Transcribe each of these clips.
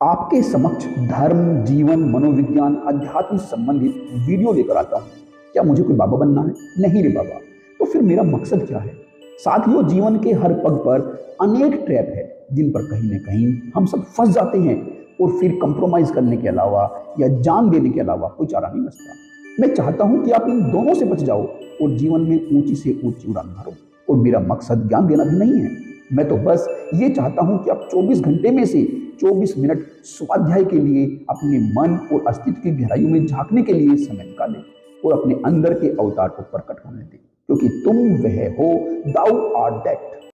आपके समक्ष धर्म, जीवन, मनोविज्ञान, अध्यात्म से संबंधित वीडियो लेकर आता हूँ। क्या मुझे कोई बाबा बनना है? नहीं रे बाबा। तो फिर मेरा मकसद क्या है? साथियों, जीवन के हर पग पर अनेक ट्रैप है जिन पर कहीं न कहीं हम सब फंस जाते हैं और फिर कंप्रोमाइज करने के अलावा या जान देने के अलावा कोई चारा नहीं बचता। मैं चाहता हूं कि आप इन दोनों से बच जाओ और जीवन में ऊंची से ऊंची उड़ान भरो। और मेरा मकसद ज्ञान देना भी नहीं है। मैं तो बस ये चाहता हूं कि आप 24 घंटे में से 24 मिनट स्वाध्याय के लिए अपने मन और अस्तित्व की गहराइयों में झांकने के लिए समय निकालें और अपने अंदर के अवतार को प्रकट होने दें, क्योंकि तुम वह हो, दाउ आर दैट।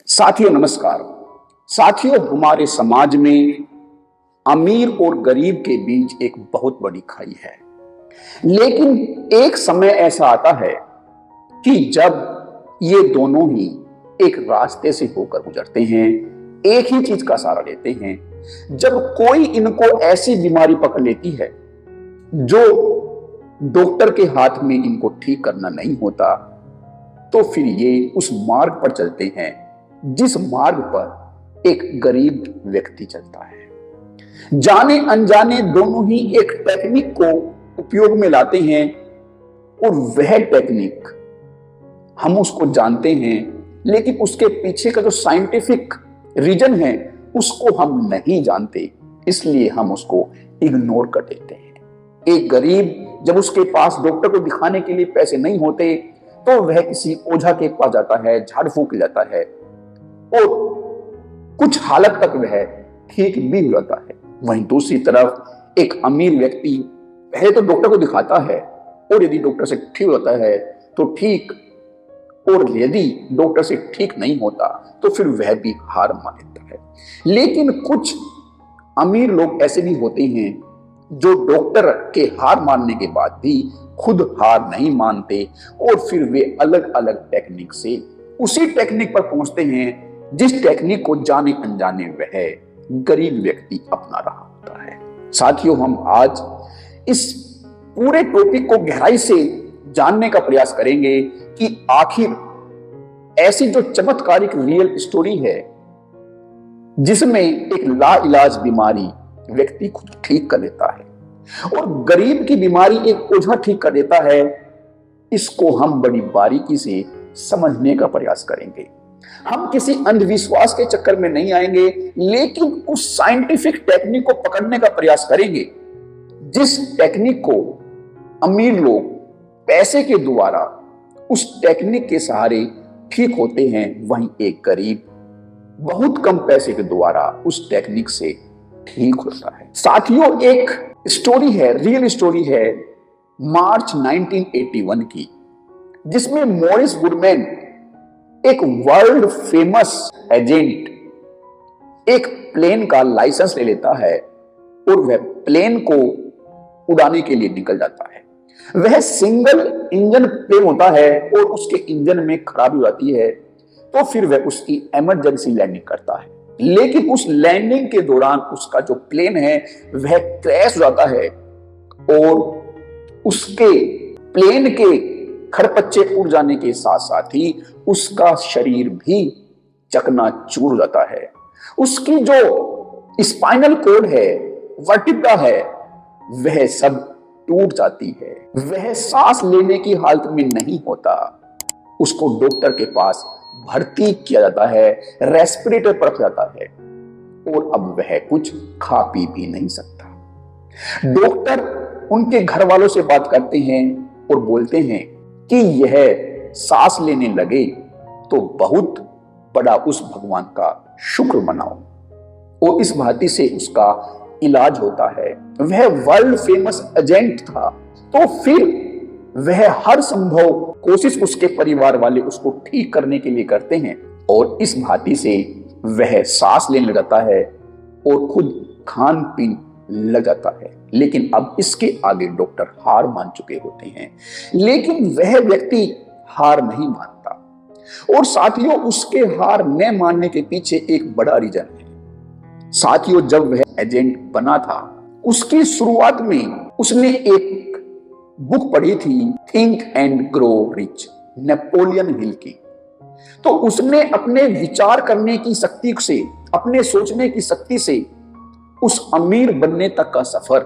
साथियों नमस्कार। साथियों, हमारे समाज में अमीर और गरीब के बीच एक बहुत बड़ी खाई है। लेकिन एक समय ऐसा आता है कि जब ये दोनों ही एक रास्ते से होकर गुजरते हैं, एक ही चीज का सहारा लेते हैं। जब कोई इनको ऐसी बीमारी पकड़ लेती है जो डॉक्टर के हाथ में इनको ठीक करना नहीं होता, तो फिर ये उस मार्ग पर चलते हैं जिस मार्ग पर एक गरीब व्यक्ति चलता है। जाने अनजाने दोनों ही एक टेक्निक को उपयोग में लाते हैं और वह टेक्निक हम उसको जानते हैं, लेकिन उसके पीछे का जो साइंटिफिक रीजन है उसको हम नहीं जानते, इसलिए हम उसको इग्नोर कर देते हैं। एक गरीब जब उसके पास डॉक्टर को दिखाने के लिए पैसे नहीं होते तो वह किसी ओझा के पास जाता है, झाड़ फूंक जाता है और कुछ हालत तक वह ठीक भी हो जाता है। वहीं दूसरी तरफ एक अमीर व्यक्ति पहले तो डॉक्टर को दिखाता है और यदि डॉक्टर से ठीक होता है तो ठीक, और यदि डॉक्टर से ठीक नहीं होता तो फिर वह भी हार मान लेता है। लेकिन कुछ अमीर लोग ऐसे भी होते हैं जो डॉक्टर के हार मानने के बाद भी खुद हार नहीं मानते और फिर वे अलग अलग टेक्निक से उसी टेक्निक पर पहुंचते हैं जिस टेक्निक को जाने अनजाने वह गरीब व्यक्ति अपना रहा होता है। साथियों, हम आज इस पूरे टॉपिक को गहराई से जानने का प्रयास करेंगे कि आखिर ऐसी जो चमत्कारिक रियल स्टोरी है जिसमें एक लाइलाज बीमारी व्यक्ति खुद ठीक कर लेता है और गरीब की बीमारी एक ओझा ठीक कर देता है, इसको हम बड़ी बारीकी से समझने का प्रयास करेंगे। हम किसी अंधविश्वास के चक्कर में नहीं आएंगे, लेकिन उस साइंटिफिक टेक्निक को पकड़ने का प्रयास करेंगे जिस टेक्निक को अमीर लोग पैसे के द्वारा उस टेक्निक के सहारे ठीक होते हैं, वहीं एक गरीब बहुत कम पैसे के द्वारा उस टेक्निक से ठीक होता है। साथियों, एक स्टोरी है, रियल स्टोरी है मार्च 1981 की, जिसमें मॉरिस गुडमैन एक वर्ल्ड फेमस एजेंट एक प्लेन का लाइसेंस ले लेता है और वह प्लेन को उड़ाने के लिए निकल जाता है। वह सिंगल इंजन प्लेन होता है और उसके इंजन में खराबी हो जाती है, तो फिर वह उसकी इमरजेंसी लैंडिंग करता है। लेकिन उस लैंडिंग के दौरान उसका जो प्लेन है वह क्रैश हो जाता है और उसके प्लेन के खरपच्चे उड़ जाने के साथ साथ ही उसका शरीर भी चकनाचूर हो जाता है। उसकी जो स्पाइनल कॉर्ड है, वर्टिब्रा है, वह सब टूट जाती है। वह सांस लेने की हालत में नहीं होता। उसको डॉक्टर के पास भर्ती किया जाता है, रेस्पिरेटर पर रखा जाता है और अब वह कुछ खा पी भी नहीं सकता। डॉक्टर उनके घर वालों से बात करते हैं और बोलते हैं कि यह सांस लेने लगे तो बहुत बड़ा उस भगवान का शुक्र मनाओ, और इस भांति से उसका इलाज होता है। वह वर्ल्ड फेमस एजेंट था, तो फिर वह हर संभव कोशिश उसके परिवार वाले उसको ठीक करने के लिए करते हैं और इस भांति से वह सांस लेने लग जाता है और खुद खान पीन लग जाता है। लेकिन अब इसके आगे डॉक्टर हार मान चुके होते हैं, लेकिन वह व्यक्ति हार नहीं मानता। और साथियों, उसके हार न मानने के पीछे एक बड़ा रीजन है। साथियों, जब वह एजेंट बना था उसकी शुरुआत में उसने एक बुक पढ़ी थी, think and grow rich, Napoleon Hill की। तो उसने अपने विचार करने की शक्ति से, अपने सोचने की शक्ति से उस अमीर बनने तक का सफर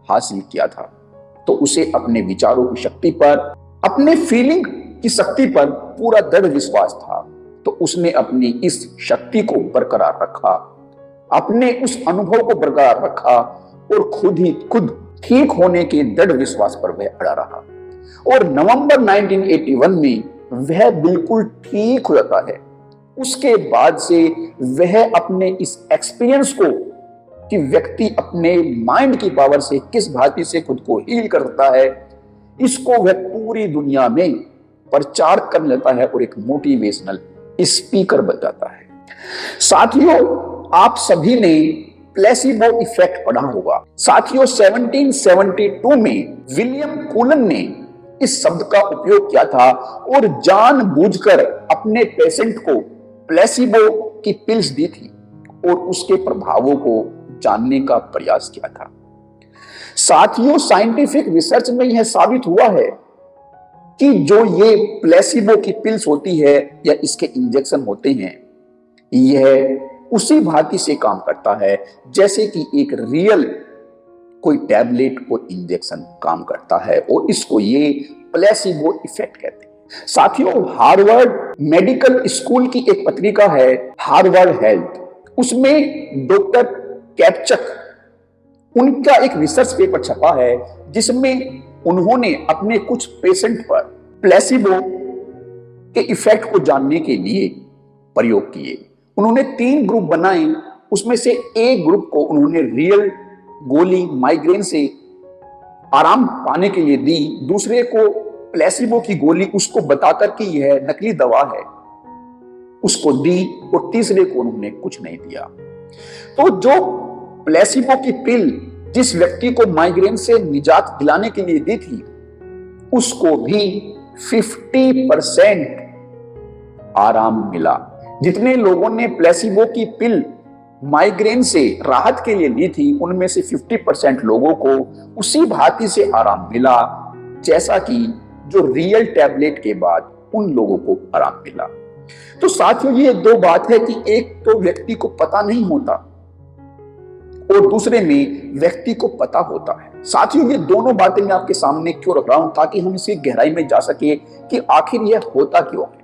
हासिल किया था। तो उसे अपने विचारों की शक्ति पर, अपने फीलिंग की शक्ति पर पूरा दृढ़ विश्वास था। तो उसने अपनी इस शक्ति को बरकरार रखा, अपने उस अनुभव को बरकरार रखा और खुद ठीक होने के दृढ़ विश्वास पर वह अड़ा रहा। और नवंबर 1981 में वह बिल्कुल ठीक हो जाता है। उसके बाद से वह अपने इस एक्सपीरियंस को, कि व्यक्ति अपने माइंड की पावर से किस भांति से खुद को हील करता है, इसको वह पूरी दुनिया में प्रचार कर लेता है और एक मोटिवेशनल स्पीकर बन जाता है। साथियों, आप सभी ने प्लेसिबो इफेक्ट पढ़ा होगा। साथियों, 1772 में विलियम कूलन ने इस शब्द का उपयोग किया था और जानबूझकर अपने पेशेंट को प्लेसिबो की पिल्स दी थी और उसके प्रभावों को जानने का प्रयास किया था। साथियों, साइंटिफिक रिसर्च में यह साबित हुआ है कि जो ये प्लेसिबो की पिल्स होती है या इसके इंजेक्शन होते हैं, यह उसी भांति से काम करता है जैसे कि एक रियल कोई टैबलेट और इंजेक्शन काम करता है, और इसको ये प्लेसिबो इफेक्ट कहते हैं। साथियों, हार्वर्ड मेडिकल स्कूल की एक पत्रिका है हार्वर्ड हेल्थ, उसमें डॉक्टर कैप्चक, उनका एक रिसर्च पेपर छपा है जिसमें उन्होंने अपने कुछ पेशेंट पर प्लेसिबो के इफेक्ट को जानने के लिए प्रयोग किए। उन्होंने 3 ग्रुप बनाए। उसमें से एक ग्रुप को उन्होंने रियल गोली माइग्रेन से आराम पाने के लिए दी, दूसरे को प्लेसिबो की गोली उसको बताकर कि यह नकली दवा है उसको दी, और तीसरे को उन्होंने कुछ नहीं दिया। तो जो प्लेसिबो की पिल जिस व्यक्ति को माइग्रेन से निजात दिलाने के लिए दी थी, उसको भी 50% आराम मिला। जितने लोगों ने प्लेसिबो की पिल माइग्रेन से राहत के लिए ली थी, उनमें से 50% लोगों को उसी भांति से आराम मिला जैसा कि जो रियल टैबलेट के बाद उन लोगों को आराम मिला। तो साथियों, ये 2 बात है कि एक तो व्यक्ति को पता नहीं होता और दूसरे में व्यक्ति को पता होता है। साथियों, ये दोनों बातें मैं आपके सामने क्यों रख रहा हूं, ताकि हम इसकी गहराई में जा सके कि आखिर यह होता क्यों है।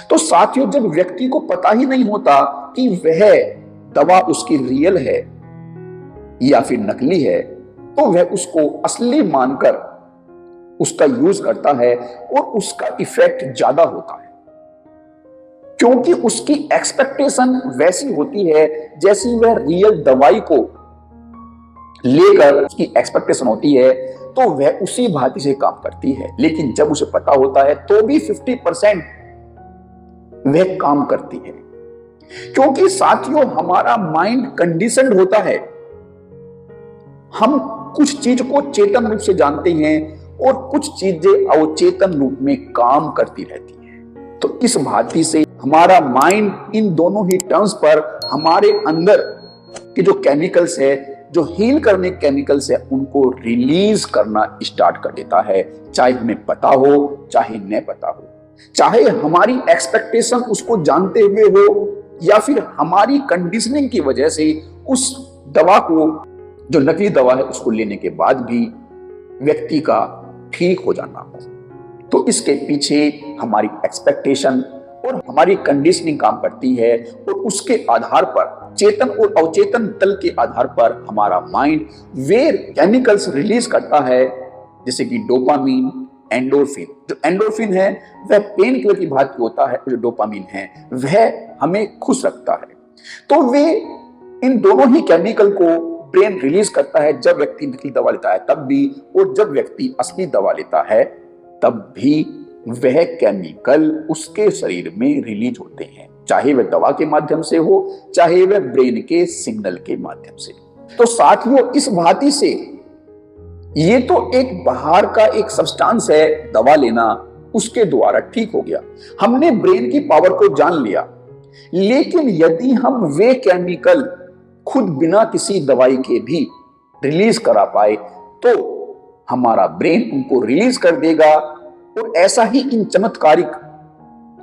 तो साथियों, जब व्यक्ति को पता ही नहीं होता कि वह दवा उसकी रियल है या फिर नकली है, तो वह उसको असली मानकर उसका यूज करता है और उसका इफेक्ट ज्यादा होता है, क्योंकि उसकी एक्सपेक्टेशन वैसी होती है जैसी वह रियल दवाई को लेकर उसकी एक्सपेक्टेशन होती है, तो वह उसी भांति से काम करती है। लेकिन जब उसे पता होता है तो भी 50% वह काम करती है, क्योंकि साथियों, हमारा माइंड कंडीशनड होता है। हम कुछ चीज को चेतन रूप से जानते हैं और कुछ चीजें अवचेतन रूप में काम करती रहती हैं। तो इस भांति से हमारा माइंड इन दोनों ही टर्म्स पर हमारे अंदर के जो केमिकल्स है, जो हील करने केमिकल्स है, उनको रिलीज करना स्टार्ट कर देता है, चाहे हमें पता हो चाहे न पता हो, चाहे हमारी एक्सपेक्टेशन उसको जानते हुए हो या फिर हमारी कंडीशनिंग की वजह से उस दवा को, जो नकली दवा है, उसको लेने के बाद भी व्यक्ति का ठीक हो जाना। तो इसके पीछे हमारी एक्सपेक्टेशन और हमारी कंडीशनिंग काम करती है, और उसके आधार पर, चेतन और अवचेतन तल के आधार पर हमारा माइंड वे केमिकल्स रिलीज करता है, जैसे कि डोपामीन, एंडोर्फिन। जो एंडोर्फिन है वह पेन किलर की भांति होता है, जो डोपामीन है वह हमें खुश रखता है। तो वे इन दोनों ही केमिकल को ब्रेन रिलीज करता है जब व्यक्ति नकली दवा लेता है तब भी, और जब व्यक्ति असली दवा लेता है तब भी वह केमिकल उसके शरीर में रिलीज होते हैं, चाहे वह दवा के माध्यम से हो चाहे वह ब्रेन के सिग्नल के माध्यम से। तो साथियों, इस भांति से ये तो एक बाहर का एक सब्सटेंस है, दवा लेना, उसके द्वारा ठीक हो गया, हमने ब्रेन की पावर को जान लिया। लेकिन यदि हम वे केमिकल खुद बिना किसी दवाई के भी रिलीज करा पाए, तो हमारा ब्रेन उनको रिलीज कर देगा, और ऐसा ही इन चमत्कारिक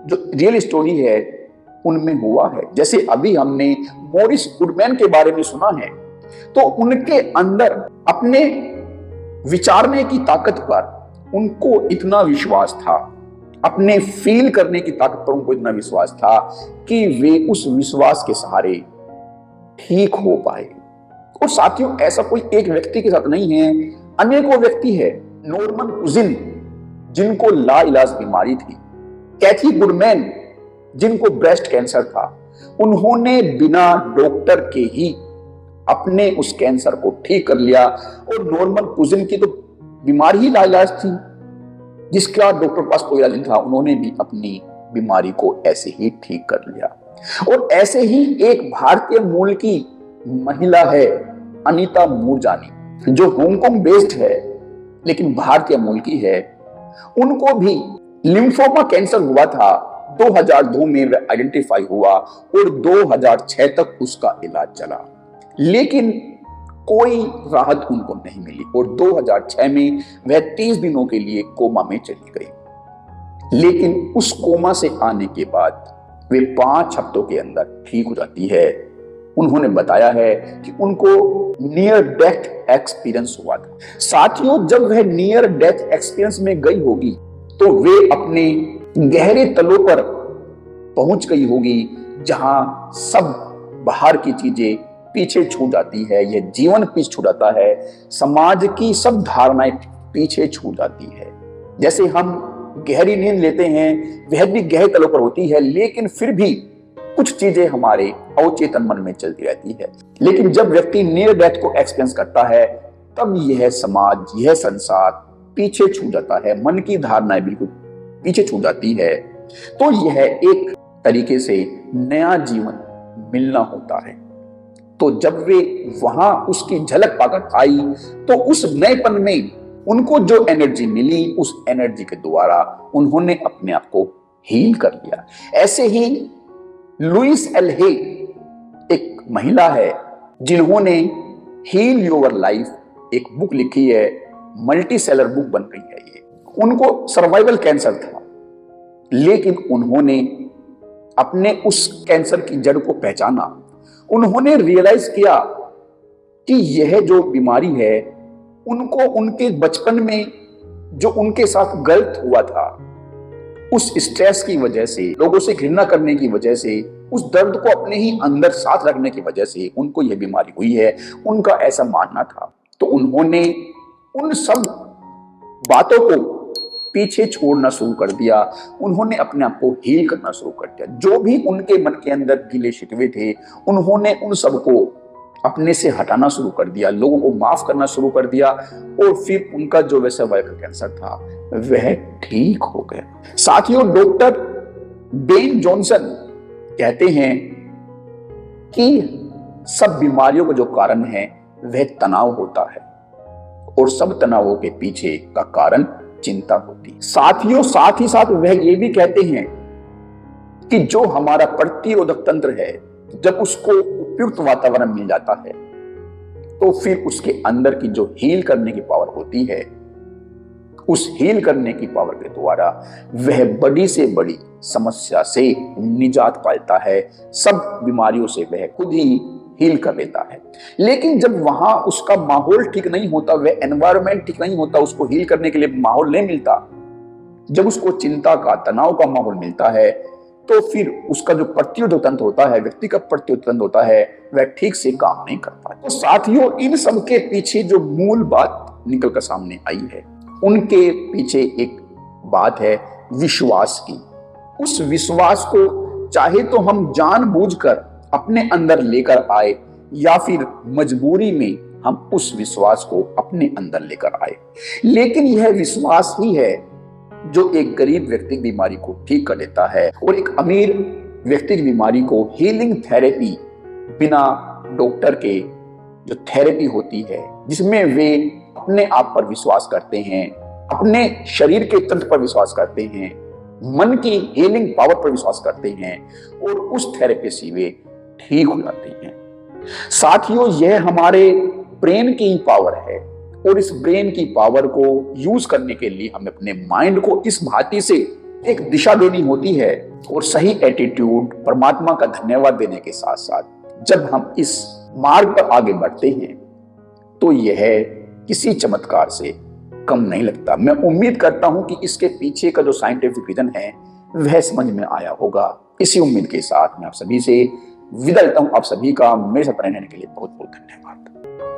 जो रियल स्टोरी है उनमें हुआ है। जैसे अभी हमने मॉरिस गुडमैन के बारे में सुना है, तो उनके अंदर अपने विचारने की ताकत पर उनको इतना विश्वास था, अपने फील करने की ताकत पर उनको इतना विश्वास था कि वे उस विश्वास के सहारे ठीक हो पाए। और साथियों, ऐसा कोई एक व्यक्ति के साथ नहीं है, अनेकों व्यक्ति है। नॉर्मन कुजिन जिनको लाइलाज बीमारी थी, कैथी गुडमैन जिनको ब्रेस्ट कैंसर था, उन्होंने बिना डॉक्टर के ही अपने उस कैंसर को ठीक कर लिया। और नॉर्मन कुजिन की तो बीमारी ही लाइलाज थी, जिसका डॉक्टर पास कोई इलाज नहीं था, उन्होंने भी अपनी बीमारी को ऐसे ही ठीक कर लिया। और ऐसे ही एक भारतीय मूल की महिला है, अनीता मूरजानी, जो हांगकांग बेस्ड है लेकिन भारतीय मूल की है। उनको भी लिम्फोमा कैंसर हुआ था, 2002 में वह आइडेंटिफाई हुआ और 2006 तक उसका इलाज चला, लेकिन कोई राहत उनको नहीं मिली और 2006 में वह 30 दिनों के लिए कोमा में चली गई। लेकिन उस कोमा से आने के बाद वे 5 हफ्तों के अंदर ठीक हो जाती है। उन्होंने बताया है कि उनको नियर डेथ एक्सपीरियंस हुआ था। साथियों, जब वह नियर डेथ एक्सपीरियंस में गई होगी तो वे अपने गहरे तलों पर पहुंच गई होगी, जहां सब बाहर की चीजें पीछे छूट जाती है, यह जीवन पीछे छूट जाता है, समाज की सब धारणाएं पीछे छूट जाती है। जैसे हम गहरी नींद लेते हैं, वह भी गहरे तलों पर होती है, लेकिन फिर भी कुछ चीजें हमारे अवचेतन मन में चलती रहती है। लेकिन जब व्यक्ति नियर डेथ को एक्सपीरियंस करता है, तब यह समाज, यह संसार पीछे छूट जाता है, मन की धारणाएं बिल्कुल पीछे छूट जाती है। तो यह एक तरीके से नया जीवन मिलना होता है। तो जब वे वहां उसकी झलक पाकर आई, तो उस नएपन में उनको जो एनर्जी मिली, उस एनर्जी के द्वारा उन्होंने अपने आप को हील कर लिया। ऐसे ही लुइस एल हे एक महिला है, जिन्होंने हील योर लाइफ एक बुक लिखी है, मल्टी सेलर बुक बन गई है ये। उनको सर्वाइवल कैंसर था, लेकिन उन्होंने अपने उस कैंसर की जड़ को पहचाना। उन्होंने रियलाइज किया कि यह जो बीमारी है, उनको उनके बचपन में जो उनके साथ गलत हुआ था, उस स्ट्रेस की वजह से, लोगों से घृणा करने की वजह से, उस दर्द को अपने ही अंदर साथ रखने की वजह से उनको यह बीमारी हुई है, उनका ऐसा मानना था। तो उन्होंने उन सब बातों को पीछे छोड़ना शुरू कर दिया। उन्होंने अपने आप को हील करना शुरू कर दिया। जो भी उनके मन के अंदर गिले शिकवे थे, उन्होंने उन सबको अपने से हटाना शुरू कर दिया, लोगों को माफ करना शुरू कर दिया, और फिर उनका जो वैसा सर्वाइकल कैंसर था वह ठीक हो गया। साथियों, डॉक्टर बेन जॉनसन कहते हैं कि सब बीमारियों का जो कारण है वह तनाव होता है, और सब तनावों के पीछे का कारण चिंता होती है। साथियों, साथ ही साथ वह ये भी कहते हैं कि जो हमारा प्रतिरोधक तंत्र है, जब उसको उपयुक्त वातावरण मिल जाता है, तो फिर उसके अंदर की जो हील करने की पावर होती है, उस हील करने की पावर के द्वारा वह बड़ी से बड़ी समस्या से निजात पाता है। सब बीमारियों से वह खुद ही हील कर लेता है। लेकिन जब वहां उसका माहौल ठीक नहीं होता, वह एनवायरनमेंट ठीक नहीं होता, उसको हील करने के लिए माहौल नहीं मिलता, जब उसको चिंता का, तनाव का माहौल मिलता है, तो फिर उसका जो प्रतिरोधक तंत्र होता है, व्यक्ति का प्रतिरोधक तंत्र होता है, वह ठीक से काम नहीं कर पाता। तो साथियों, इन सब के पीछे जो मूल बात निकल कर सामने आई है, उनके पीछे एक बात है विश्वास की। उस विश्वास को चाहे तो हम जानबूझकर अपने अंदर लेकर आए, या फिर मजबूरी में हम उस विश्वास को अपने अंदर लेकर आए, लेकिन यह विश्वास ही है जो एक गरीब व्यक्ति की बीमारी को ठीक कर देता है, और एक अमीर व्यक्ति की बीमारी को हीलिंग थेरेपी, बिना डॉक्टर के जो थेरेपी होती है, जिसमें वे अपने आप पर विश्वास करते हैं, अपने शरीर के तंत्र पर विश्वास करते हैं, मन की हीलिंग पावर पर विश्वास करते हैं, और उस थेरेपी से वे ठीक हो जाते हैं। साथियों, यह हमारे ब्रेन की पावर है, और इस ब्रेन की पावर को यूज करने के लिए हमें अपने माइंड को इस भांति से एक दिशा देनी होती है और सही एटीट्यूड परमात्मा का धन्यवाद देने के साथ साथ जब हम इस मार्ग पर आगे बढ़ते हैं तो यह किसी चमत्कार से कम नहीं लगता। मैं उम्मीद करता हूं कि इसके पीछे का जो साइंटिफिक रीजन है वह समझ में आया होगा। इसी उम्मीद के साथ मैं आप सभी से विदा लेता हूं। आप सभी का मेरे साथ रहने के लिए बहुत बहुत धन्यवाद।